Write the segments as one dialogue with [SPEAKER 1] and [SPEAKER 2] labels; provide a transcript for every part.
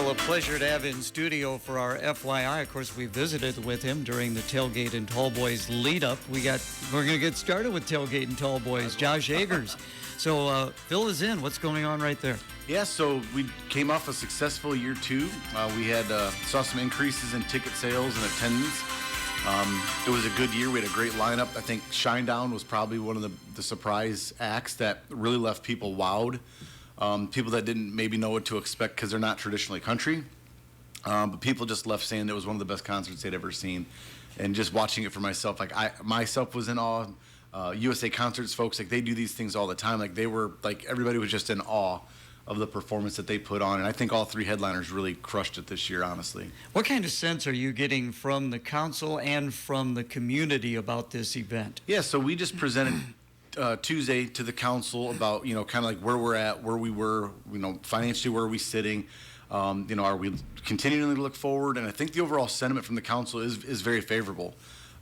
[SPEAKER 1] Well, a pleasure to have in studio for our FYI. Of course, we visited with him during the Tailgate and Tall Boys lead-up. We're going to get started with Tailgate and Tall Boys. Josh Agers. So fill us in. What's going on right there?
[SPEAKER 2] Yeah, so we came off a successful year two. We had saw some increases in ticket sales and attendance. It was a good year. We had a great lineup. I think Shinedown was probably one of the surprise acts that really left people wowed. People that didn't maybe know what to expect because they're not traditionally country. But people just left saying it was one of the best concerts they'd ever seen. And just watching it for myself, like I myself was in awe. USA Concerts folks, like they do these things all the time. Like they were, like everybody was just in awe of the performance that they put on. And I think all three headliners really crushed it this year, honestly.
[SPEAKER 1] What kind of sense are you getting from the council and from the community about this event?
[SPEAKER 2] Yeah, so we just presented Tuesday to the council about, kind of like where we're at, where we were, financially, where are we sitting? Are we continuing to look forward? And I think the overall sentiment from the council is very favorable.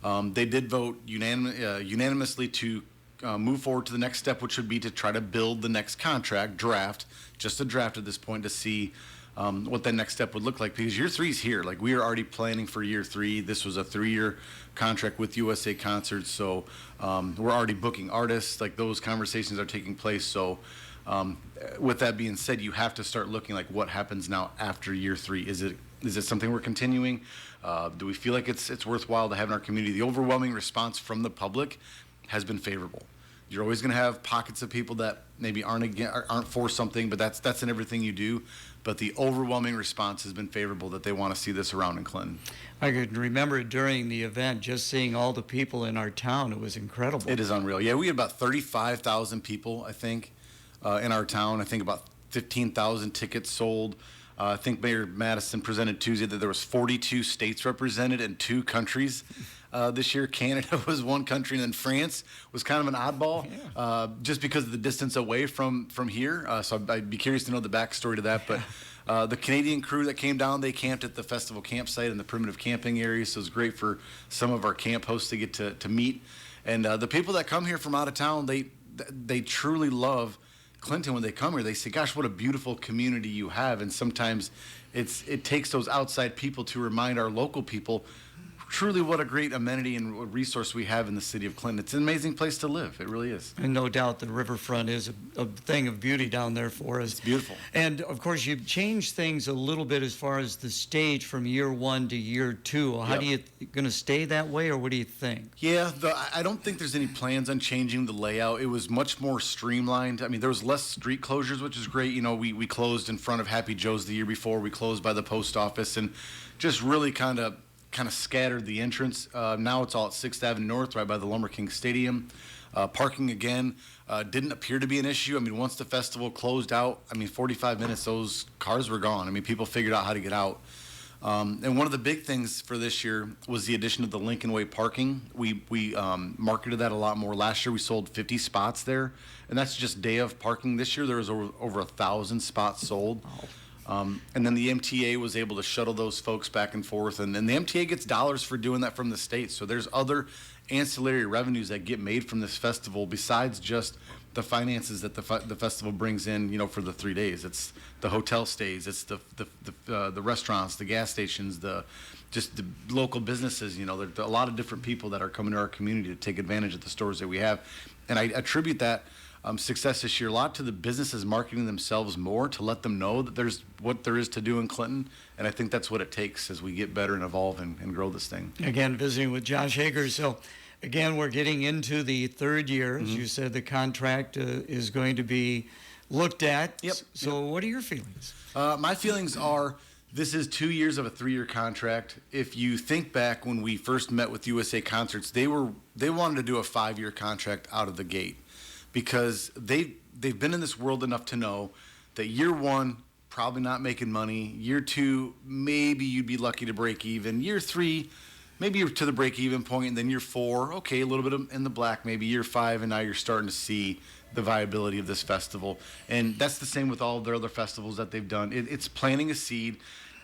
[SPEAKER 2] They did vote unanimously to move forward to the next step, which would be to try to build the next contract, just a draft at this point to see what that next step would look like. Because year three is here. Like we are already planning for year three. This was a 3-year contract with USA Concerts, so we're already booking artists. Like those conversations are taking place. So with that being said, you have to start looking like what happens now after year three. Is it something we're continuing? Do we feel like it's worthwhile to have in our community? The overwhelming response from the public has been favorable. You're always going to have pockets of people that maybe aren't for something, but that's in everything you do. But the overwhelming response has been favorable that they want to see this around in Clinton.
[SPEAKER 1] I could remember during the event, just seeing all the people in our town. It was incredible.
[SPEAKER 2] It is unreal. Yeah, we had about 35,000 people, I think, in our town. I think about 15,000 tickets sold. I think Mayor Madison presented Tuesday that there was 42 states represented and 2 countries this year. Canada was one country, and then France was kind of an oddball, just because of the distance away from here. So I'd be curious to know the backstory to that. But the Canadian crew that came down, they camped at the festival campsite in the primitive camping area, so it was great for some of our camp hosts to get to meet. And the people that come here from out of town, they truly love Clinton. When they come here, they say, gosh, what a beautiful community you have. And sometimes it takes those outside people to remind our local people truly what a great amenity and resource we have in the city of Clinton. It's an amazing place to live. It really is.
[SPEAKER 1] And no doubt the riverfront is a thing of beauty down there for us.
[SPEAKER 2] It's beautiful.
[SPEAKER 1] And of course, you've changed things a little bit as far as the stage from year 1 to year 2. How do you going to stay that way, or what do you think?
[SPEAKER 2] Yeah, I don't think there's any plans on changing the layout. It was much more streamlined. I mean, there was less street closures, which is great. We closed in front of Happy Joe's the year before. We closed by the post office and just really kind of scattered the entrance. Now it's all at 6th Avenue North, right by the Lumber King Stadium. Parking, again, didn't appear to be an issue. I mean, once the festival closed out, 45 minutes, those cars were gone. People figured out how to get out. And one of the big things for this year was the addition of the Lincoln Way parking. We marketed that a lot more. Last year we sold 50 spots there, and that's just day of parking. This year there was over 1,000 spots sold.
[SPEAKER 1] Oh.
[SPEAKER 2] And then the MTA was able to shuttle those folks back and forth. And the MTA gets dollars for doing that from the state. So there's other ancillary revenues that get made from this festival besides just the finances that the festival brings in, for the 3 days. It's the hotel stays, it's the restaurants, the gas stations, just the local businesses. There's a lot of different people that are coming to our community to take advantage of the stores that we have. And I attribute that success this year a lot to the businesses marketing themselves more to let them know that there's what there is to do in Clinton. And I think that's what it takes as we get better and evolve and grow this thing.
[SPEAKER 1] Again, visiting with Josh Agers. So again, we're getting into the 3rd year. As you said, the contract is going to be looked at.
[SPEAKER 2] Yep.
[SPEAKER 1] So what are your feelings?
[SPEAKER 2] My feelings are, this is 2 years of a 3-year contract. If you think back when we first met with USA Concerts, they wanted to do a 5-year contract out of the gate, because they've been in this world enough to know that year 1, probably not making money. Year 2, maybe you'd be lucky to break even. Year 3, maybe you're to the break even point. And then year 4, okay, a little bit in the black. Maybe year 5, and now you're starting to see the viability of this festival. And that's the same with all of their other festivals that they've done. It's planting a seed.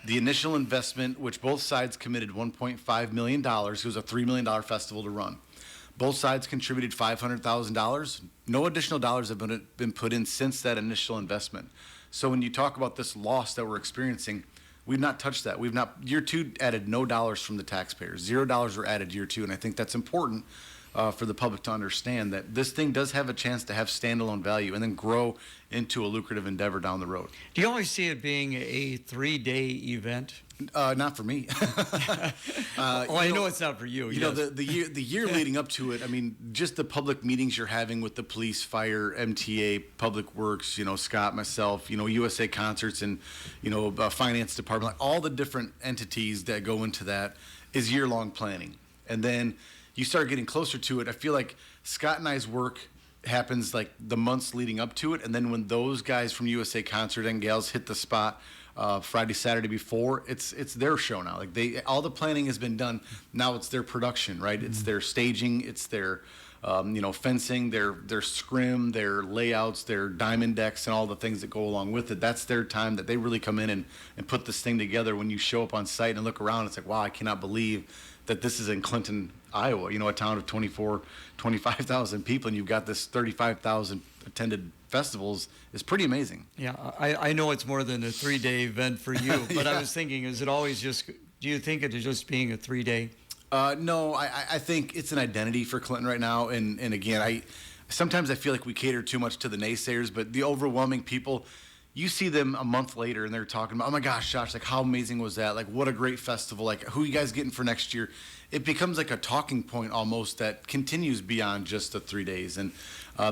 [SPEAKER 2] The initial investment, which both sides committed $1.5 million, it was a $3 million festival to run. Both sides contributed $500,000. No additional dollars have been put in since that initial investment. So when you talk about this loss that we're experiencing, We've not touched that. We've not, year two added no dollars from the taxpayers. $0 were added year two. And I think that's important for the public to understand that this thing does have a chance to have standalone value and then grow into a lucrative endeavor down the road.
[SPEAKER 1] Do you always see it being a 3-day event?
[SPEAKER 2] Not for me.
[SPEAKER 1] I know it's not for you.
[SPEAKER 2] You know, the year leading up to it, I mean, just the public meetings you're having with the police, fire, MTA, Public Works, you know, Scott, myself, you know, USA Concerts, and, you know, finance department, like all the different entities that go into that is year-long planning. And then you start getting closer to it. I feel like Scott and I's work happens like the months leading up to it, and then when those guys from USA Concert and gals hit the spot Friday, Saturday before, it's their show now. Like all the planning has been done. Now it's their production, right? It's their staging, it's their fencing, their scrim, their layouts, their diamond decks, and all the things that go along with it. That's their time that they really come in and put this thing together. When you show up on site and look around, it's like, wow, I cannot believe that this is in Clinton, Iowa, you know, a town of 25,000 people, and you've got this 35,000 attended festivals. Is pretty amazing.
[SPEAKER 1] Yeah, I know it's more than a 3-day event for you, but
[SPEAKER 2] Yeah.
[SPEAKER 1] I was thinking, is it always just, do you think it is just being a 3-day?
[SPEAKER 2] No, I think it's an identity for Clinton right now. And again, sometimes I feel like we cater too much to the naysayers, but the overwhelming people, you see them a month later and they're talking about, oh my gosh, Josh, like how amazing was that? Like what a great festival. Like who you guys getting for next year? It becomes like a talking point almost that continues beyond just the 3 days. And,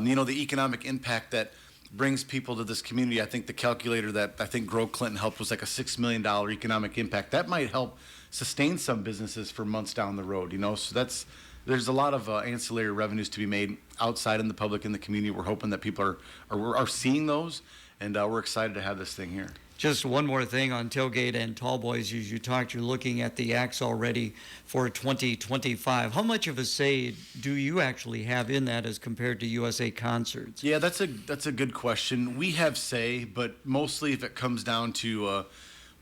[SPEAKER 2] you know, the economic impact that brings people to this community, I think the calculator that I think Grow Clinton helped was like a $6 million economic impact. That might help sustain some businesses for months down the road, you know? So there's a lot of ancillary revenues to be made outside in the public, in the community. We're hoping that people are seeing those, and we're excited to have this thing here.
[SPEAKER 1] Just one more thing on Tailgate and Tall Boys. As you talked, you're looking at the acts already for 2025. How much of a say do you actually have in that as compared to USA Concerts?
[SPEAKER 2] Yeah, that's a good question. We have say, but mostly if it comes down to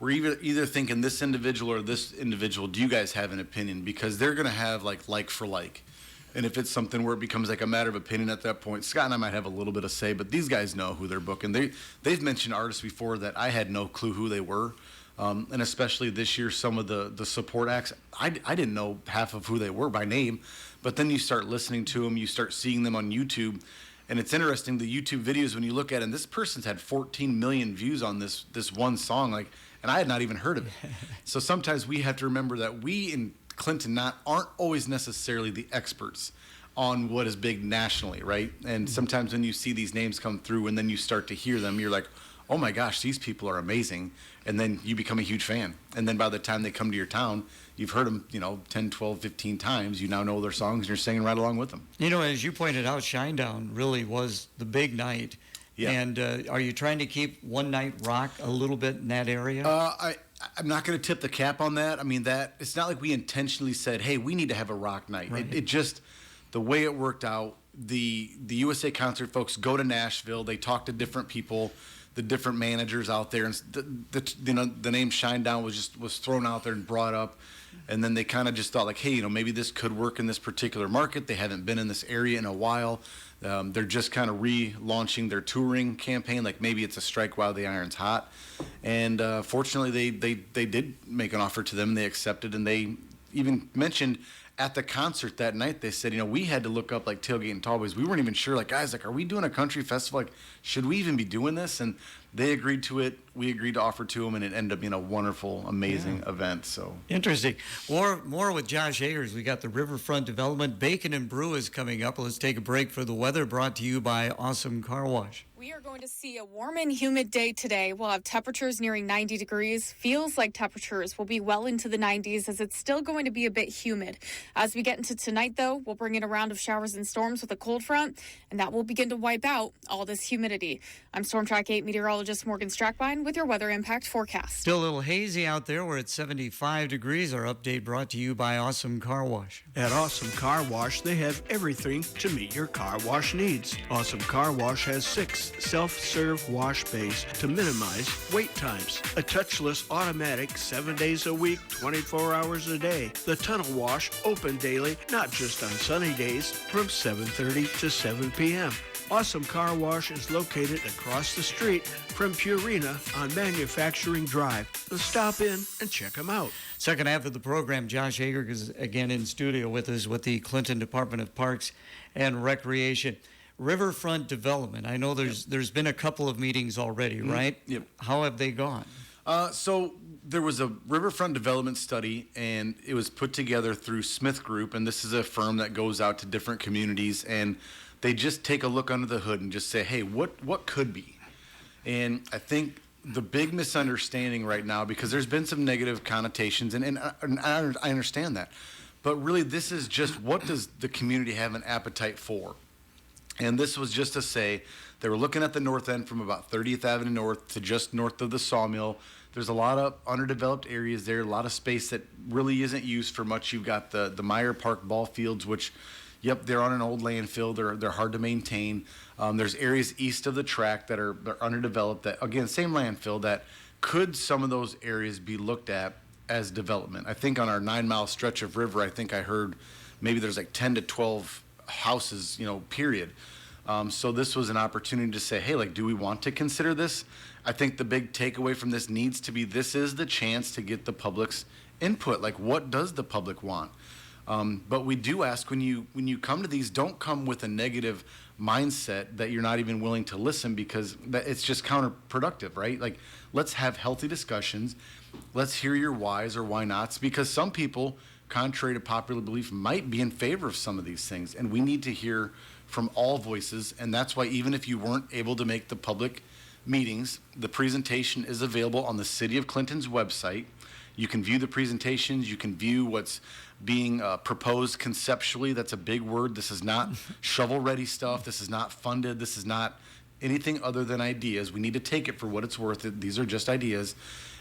[SPEAKER 2] we're either thinking this individual or this individual, do you guys have an opinion? Because they're going to have like for like. And if it's something where it becomes like a matter of opinion at that point, Scott and I might have a little bit of say, but these guys know who they're booking. They've mentioned artists before that I had no clue who they were. And especially this year, some of the support acts, I didn't know half of who they were by name. But then you start listening to them, you start seeing them on YouTube. And it's interesting, the YouTube videos, when you look at it, and this person's had 14 million views on this one song, like, and I had not even heard of it. So sometimes we have to remember that we in Clinton aren't always necessarily the experts on what is big nationally, right? And sometimes when you see these names come through and then you start to hear them, you're like, oh my gosh, these people are amazing. And then you become a huge fan. And then by the time they come to your town, you've heard them, 10, 12, 15 times. You now know their songs and you're singing right along with them.
[SPEAKER 1] You know, as you pointed out, Shinedown really was the big night. Yeah. And are you trying to keep one night rock a little bit in that area?
[SPEAKER 2] I'm not going to tip the cap on that. I mean, it's not like we intentionally said, hey, we need to have a rock night. Right. It just, the way it worked out, the USA Concert folks go to Nashville. They talk to different people, the different managers out there. And the name Shinedown was thrown out there and brought up. And then they kind of just thought like, hey, maybe this could work in this particular market. They haven't been in this area in a while. They're just kind of relaunching their touring campaign. Like maybe it's a strike while the iron's hot. And fortunately, they did make an offer to them. And they accepted, and they even mentioned at the concert that night, they said, we had to look up like Tailgate and Tall Boys. We weren't even sure, like, guys, like, are we doing a country festival? Like, should we even be doing this? And they agreed to it. We agreed to offer to them, and it ended up being a wonderful, amazing event. So
[SPEAKER 1] interesting. More with Josh Agers. We got the Riverfront Development. Bacon and Brew is coming up. Let's take a break for the weather, brought to you by Awesome Car Wash.
[SPEAKER 3] We are going to see a warm and humid day today. We'll have temperatures nearing 90 degrees. Feels like temperatures will be well into the 90s as it's still going to be a bit humid. As we get into tonight, though, we'll bring in a round of showers and storms with a cold front, and that will begin to wipe out all this humidity. I'm Storm Track 8 meteorologist Morgan Strackbein with your weather impact forecast.
[SPEAKER 1] Still a little hazy out there. We're at 75 degrees. Our update brought to you by Awesome Car Wash.
[SPEAKER 4] At Awesome Car Wash, they have everything to meet your car wash needs. Awesome Car Wash has 6 self-serve wash bays to minimize wait times. A touchless automatic 7 days a week, 24 hours a day. The Tunnel Wash open daily, not just on sunny days, from 7:30 to 7 p.m. Awesome Car Wash is located across the street from Purina on Manufacturing Drive. So stop in and check them out.
[SPEAKER 1] Second half of the program, Josh Hager is again in studio with us with the Clinton Department of Parks and Recreation. Riverfront development. I know there's been a couple of meetings already, right?
[SPEAKER 2] Yep.
[SPEAKER 1] How have they gone?
[SPEAKER 2] So there was a riverfront development study, and it was put together through Smith Group, and this is a firm that goes out to different communities, and they just take a look under the hood and just say, hey, what could be? And I think the big misunderstanding right now, because there's been some negative connotations, and I understand that, but really this is just what does the community have an appetite for? And this was just to say they were looking at the north end from about 30th Avenue North to just north of the sawmill. There's a lot of underdeveloped areas there, a lot of space that really isn't used for much. You've got the Meyer Park ball fields, which, yep, they're on an old landfill. They're hard to maintain. There's areas east of the track that they're underdeveloped that, again, same landfill, that could some of those areas be looked at as development. I think on our 9-mile stretch of river, I think I heard maybe there's like 10 to 12 houses, period. So this was an opportunity to say, hey, do we want to consider this? I think the big takeaway from this needs to be this is the chance to get the public's input. What does the public want? But we do ask when you come to these, don't come with a negative mindset that you're not even willing to listen, because it's just counterproductive, right? Let's have healthy discussions. Let's hear your whys or why nots, because some people, contrary to popular belief, might be in favor of some of these things, and we need to hear from all voices. And that's why even if you weren't able to make the public meetings, the presentation is available on the City of Clinton's website. You can view the presentations. You can view what's being proposed conceptually. That's a big word. This is not shovel-ready stuff. This is not funded. This is not anything other than ideas. We need to take it for what it's worth. These are just ideas.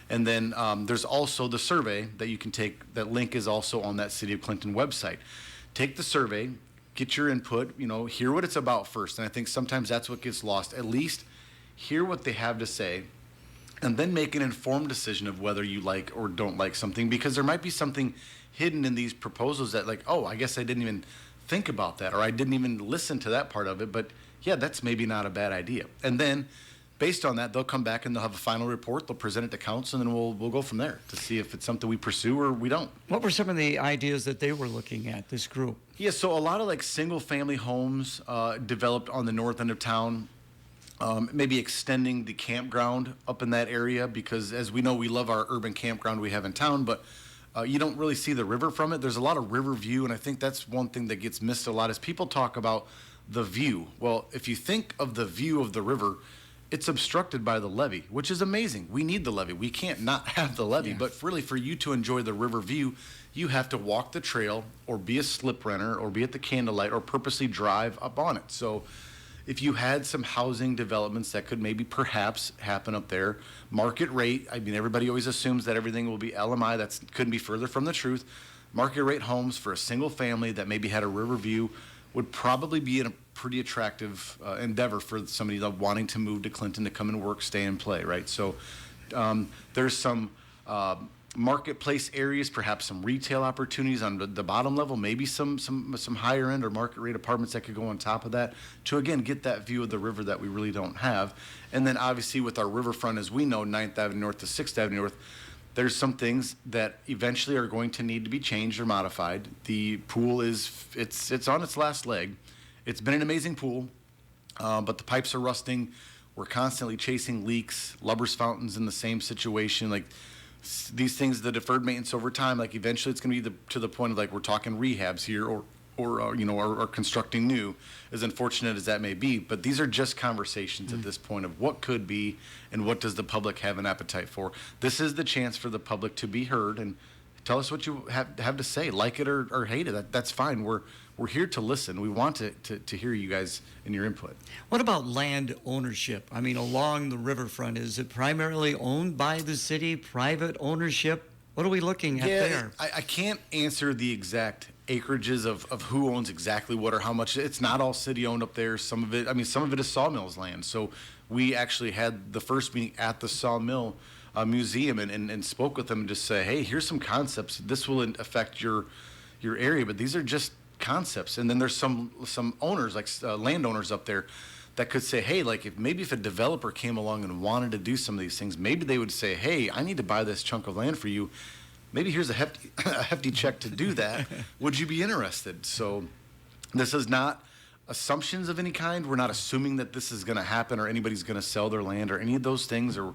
[SPEAKER 2] And then there's also the survey that you can take. That link is also on that City of Clinton website. Take the survey, get your input, hear what it's about first. And I think sometimes that's what gets lost. At least hear what they have to say, and then make an informed decision of whether you like or don't like something, because there might be something hidden in these proposals that I guess I didn't even think about that, or I didn't even listen to that part of it, but yeah, that's maybe not a bad idea. And then based on that, they'll come back and they'll have a final report. They'll present it to council, and then we'll go from there to see if it's something we pursue or we don't.
[SPEAKER 1] What were some of the ideas that they were looking at, this group?
[SPEAKER 2] Yeah, so a lot of single-family homes developed on the north end of town. Maybe extending the campground up in that area, because as we know, we love our urban campground we have in town, but you don't really see the river from it. There's a lot of river view, and I think that's one thing that gets missed a lot is people talk about the view. Well, if you think of the view of the river, it's obstructed by the levee, which is amazing. We need the levee. We can't not have the levee, but really for you to enjoy the river view, you have to walk the trail or be a slip runner or be at the candlelight or purposely drive up on it. So if you had some housing developments that could maybe perhaps happen up there, market rate, everybody always assumes that everything will be LMI. That couldn't be further from the truth. Market rate homes for a single family that maybe had a river view would probably be a pretty attractive endeavor for somebody wanting to move to Clinton to come and work, stay, and play, right? So there's some marketplace areas, perhaps some retail opportunities on the bottom level, maybe some higher end or market rate apartments that could go on top of that to, again, get that view of the river that we really don't have. And then obviously with our riverfront, as we know, 9th Avenue North to 6th Avenue North, there's some things that eventually are going to need to be changed or modified. The pool it's on its last leg. It's been an amazing pool, but the pipes are rusting. We're constantly chasing leaks. Lubbers fountains in the same situation. These things, the deferred maintenance over time, eventually it's going to be to the point of we're talking rehabs here or constructing new, as unfortunate as that may be. But these are just conversations at this point of what could be and what does the public have an appetite for. This is the chance for the public to be heard and tell us what you have to say, like it or hate it. That's fine. We're here to listen. We want to hear you guys and your input.
[SPEAKER 1] What about land ownership? Along the riverfront, is it primarily owned by the city, private ownership? What are we looking at there?
[SPEAKER 2] I can't answer the exact acreages of who owns exactly what or how much. It's not all city owned up there. Some of it is Sawmill's land. So we actually had the first meeting at the Sawmill Museum and spoke with them and just say, hey, here's some concepts. This will affect your area, but these are just concepts. And then there's some owners, landowners up there that could say, hey, like if a developer came along and wanted to do some of these things, maybe they would say, hey, I need to buy this chunk of land for you. Maybe here's a hefty check to do that. Would you be interested? So this is not assumptions of any kind. We're not assuming that this is going to happen or anybody's going to sell their land or any of those things, or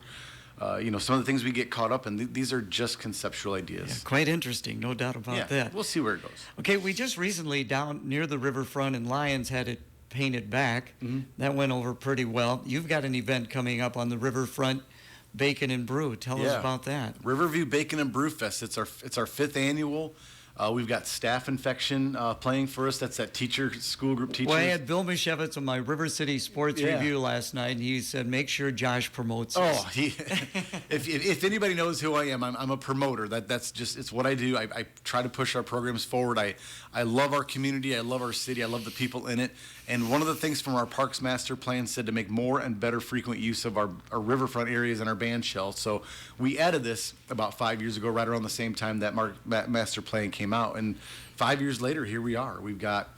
[SPEAKER 2] some of the things we get caught up in. These are just conceptual ideas.
[SPEAKER 1] Yeah, quite interesting, no doubt about that.
[SPEAKER 2] We'll see where it goes.
[SPEAKER 1] Okay, we just recently down near the riverfront in Lyons had it painted back. That went over pretty well. You've got an event coming up on the riverfront, Bacon and Brew. Tell us about that.
[SPEAKER 2] Riverview Bacon and Brew Fest. It's our 5th annual. We've got Staph Infection playing for us. That's that school group teachers.
[SPEAKER 1] Well, I had Bill Mishevitz on my River City Sports Review last night, and he said, make sure Josh promotes this.
[SPEAKER 2] Oh, if anybody knows who I am, I'm a promoter. That's just, it's what I do. I try to push our programs forward. I love our community. I love our city. I love the people in it. And one of the things from our Parks Master Plan said to make more and better frequent use of our riverfront areas and our band shell. So we added this about 5 years ago, right around the same time that Master Plan came out. And 5 years later, here we are. We've got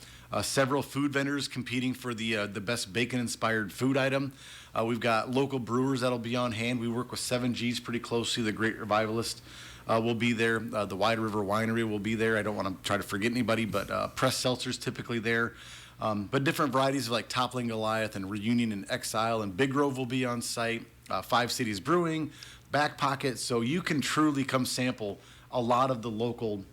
[SPEAKER 2] several food vendors competing for the best bacon-inspired food item. We've got local brewers that'll be on hand. We work with 7G's pretty closely. The Great Revivalist will be there. The Wide River Winery will be there. I don't want to try to forget anybody, but Press Seltzer's typically there. But different varieties of like Toppling Goliath and Reunion and Exile and Big Grove will be on site. 5 Cities Brewing, Back Pocket. So you can truly come sample a lot of the local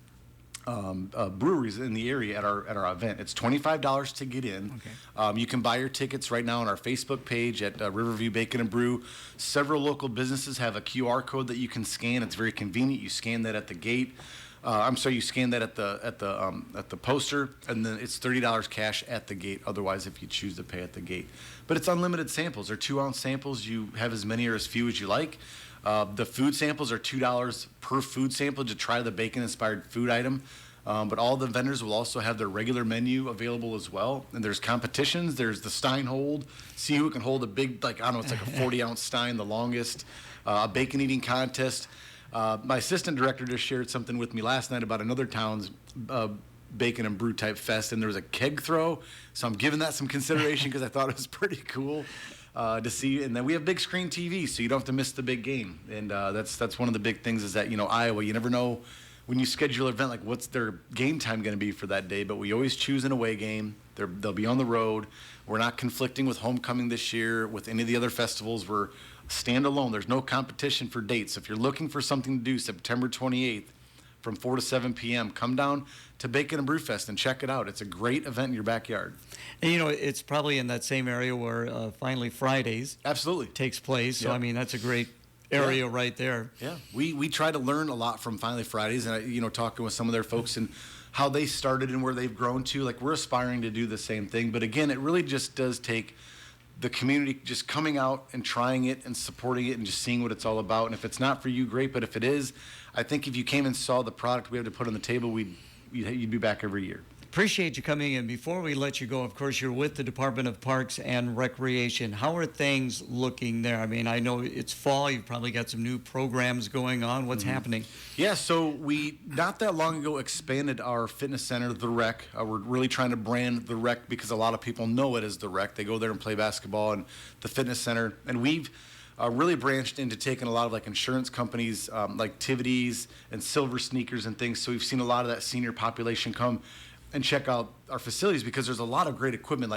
[SPEAKER 2] breweries in the area at our event. It's $25 to get in. Okay. You can buy your tickets right now on our Facebook page at Riverview Bacon and Brew. Several local businesses have a QR code that you can scan. It's very convenient. You scan that at the gate. You scan that at the poster, and then it's $30 cash at the gate. Otherwise, if you choose to pay at the gate, but it's unlimited samples. They're 2-ounce samples. You have as many or as few as you like. The food samples are $2 per food sample to try the bacon-inspired food item. But all the vendors will also have their regular menu available as well. And there's competitions. There's the Stein hold. See who can hold a big, it's like a 40-ounce Stein, the longest. A bacon eating contest. My assistant director just shared something with me last night about another town's bacon and brew type fest, and there was a keg throw. So I'm giving that some consideration because I thought it was pretty cool to see. And then we have big screen TV, so you don't have to miss the big game. And that's one of the big things is that, Iowa, you never know when you schedule an event, like what's their game time going to be for that day. But we always choose an away game. They'll be on the road. We're not conflicting with Homecoming this year, with any of the other festivals. We're standalone. There's no competition for dates. If you're looking for something to do September 28th from 4 to 7 p.m., come down to Bacon and Brew Fest and check it out. It's a great event in your backyard.
[SPEAKER 1] And, it's probably in that same area where Finally Fridays
[SPEAKER 2] absolutely
[SPEAKER 1] takes place. So, that's a great area right there.
[SPEAKER 2] Yeah. We try to learn a lot from Finally Fridays, and, talking with some of their folks and how they started and where they've grown to. Like, we're aspiring to do the same thing. But, again, it really just does take the community just coming out and trying it and supporting it and just seeing what it's all about. And if it's not for you, great. But if it is, I think if you came and saw the product we have to put on the table, you'd be back every year.
[SPEAKER 1] Appreciate you coming in. Before we let you go, of course, you're with the Department of Parks and Recreation. How are things looking there? I know it's fall. You've probably got some new programs going on. What's happening?
[SPEAKER 2] Yeah, so we, not that long ago, expanded our fitness center, The Rec. We're really trying to brand The Rec because a lot of people know it as The Rec. They go there and play basketball and the fitness center. And we've really branched into taking a lot of insurance companies, like Tivities and Silver Sneakers and things. So we've seen a lot of that senior population come and check out our facilities because there's a lot of great equipment.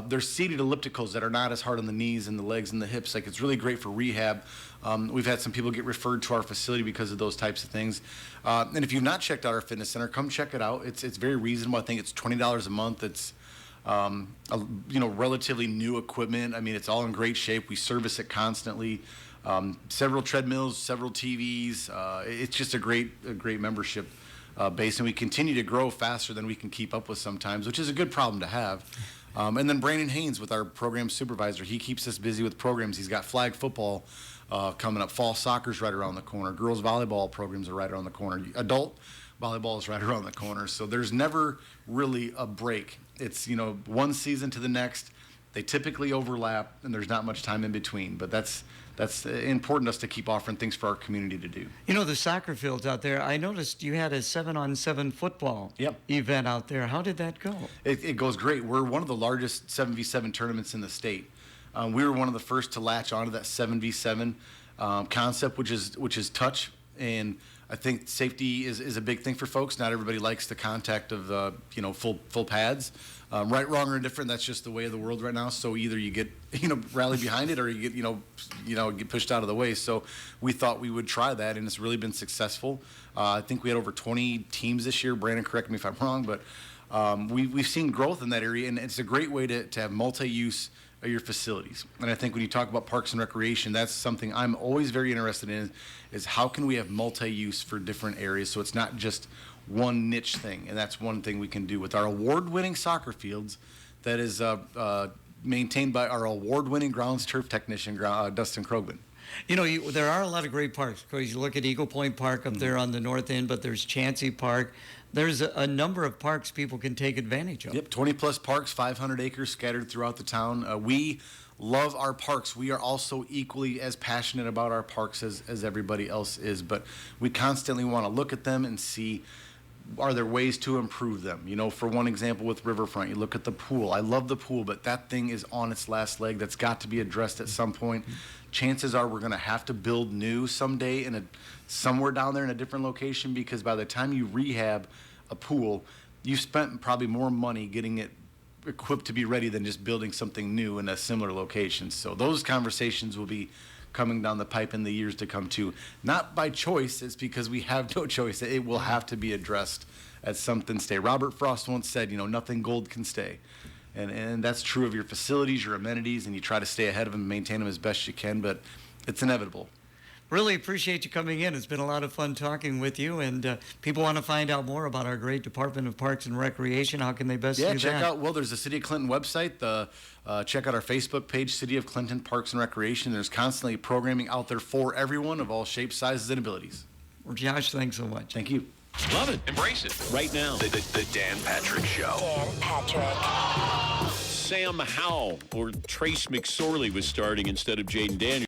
[SPEAKER 2] There's seated ellipticals that are not as hard on the knees and the legs and the hips. It's really great for rehab. We've had some people get referred to our facility because of those types of things. And if you've not checked out our fitness center, come check it out. It's very reasonable. I think it's $20 a month. It's relatively new equipment. It's all in great shape. We service it constantly. Several treadmills, several TVs. It's just a great membership base, and we continue to grow faster than we can keep up with sometimes, which is a good problem to have. And then Brandon Haynes with our program supervisor, he keeps us busy with programs. He's got flag football coming up. Fall soccer's right around the corner. Girls volleyball programs are right around the corner. Adult volleyball is right around the corner. So there's never really a break. It's, one season to the next. They typically overlap, and there's not much time in between. But that's important to us to keep offering things for our community to do.
[SPEAKER 1] You know, the soccer fields out there, I noticed you had a 7-on-7 football event out there. How did that go?
[SPEAKER 2] It goes great. We're one of the largest 7v7 tournaments in the state. We were one of the first to latch onto that 7v7 concept, which is touch. And I think safety is a big thing for folks. Not everybody likes the contact of full pads. Right, wrong, or indifferent. That's just the way of the world right now. So either you get rally behind it, or you get get pushed out of the way. So we thought we would try that, and it's really been successful. I think we had over 20 teams this year. Brandon, correct me if I'm wrong, but we've seen growth in that area, and it's a great way to have multi-use of your facilities. And I think when you talk about parks and recreation, that's something I'm always very interested in, is how can we have multi-use for different areas, so it's not just one niche thing. And that's one thing we can do with our award-winning soccer fields that is maintained by our award-winning grounds turf technician, Dustin Krogman.
[SPEAKER 1] There are a lot of great parks. Because you look at Eagle Point Park up there on the north end, but there's Chansey Park. There's a number of parks people can take advantage of.
[SPEAKER 2] Yep, 20-plus parks, 500 acres scattered throughout the town. We love our parks. We are also equally as passionate about our parks as everybody else is, but we constantly want to look at them and see, are there ways to improve them? For one example, with Riverfront, you look at the pool. I love the pool, but that thing is on its last leg. That's got to be addressed at some point. Chances are we're going to have to build new someday somewhere down there in a different location, because by the time you rehab a pool, you've spent probably more money getting it equipped to be ready than just building something new in a similar location. So those conversations will be coming down the pipe in the years to come too. Not by choice, it's because we have no choice. It will have to be addressed at something stay. Robert Frost once said, nothing gold can stay. And that's true of your facilities, your amenities, and you try to stay ahead of them and maintain them as best you can, but it's inevitable.
[SPEAKER 1] Really appreciate you coming in. It's been a lot of fun talking with you, and people want to find out more about our great Department of Parks and Recreation. How can they best do that?
[SPEAKER 2] Check out, there's the City of Clinton website. Check out our Facebook page, City of Clinton Parks and Recreation. There's constantly programming out there for everyone of all shapes, sizes, and abilities.
[SPEAKER 1] Well, Josh, thanks so much.
[SPEAKER 2] Thank you.
[SPEAKER 5] Love it. Embrace it. Right now.
[SPEAKER 6] The Dan Patrick Show.
[SPEAKER 7] Dan Patrick.
[SPEAKER 5] Sam Howell or Trace McSorley was starting instead of Jaden Daniels.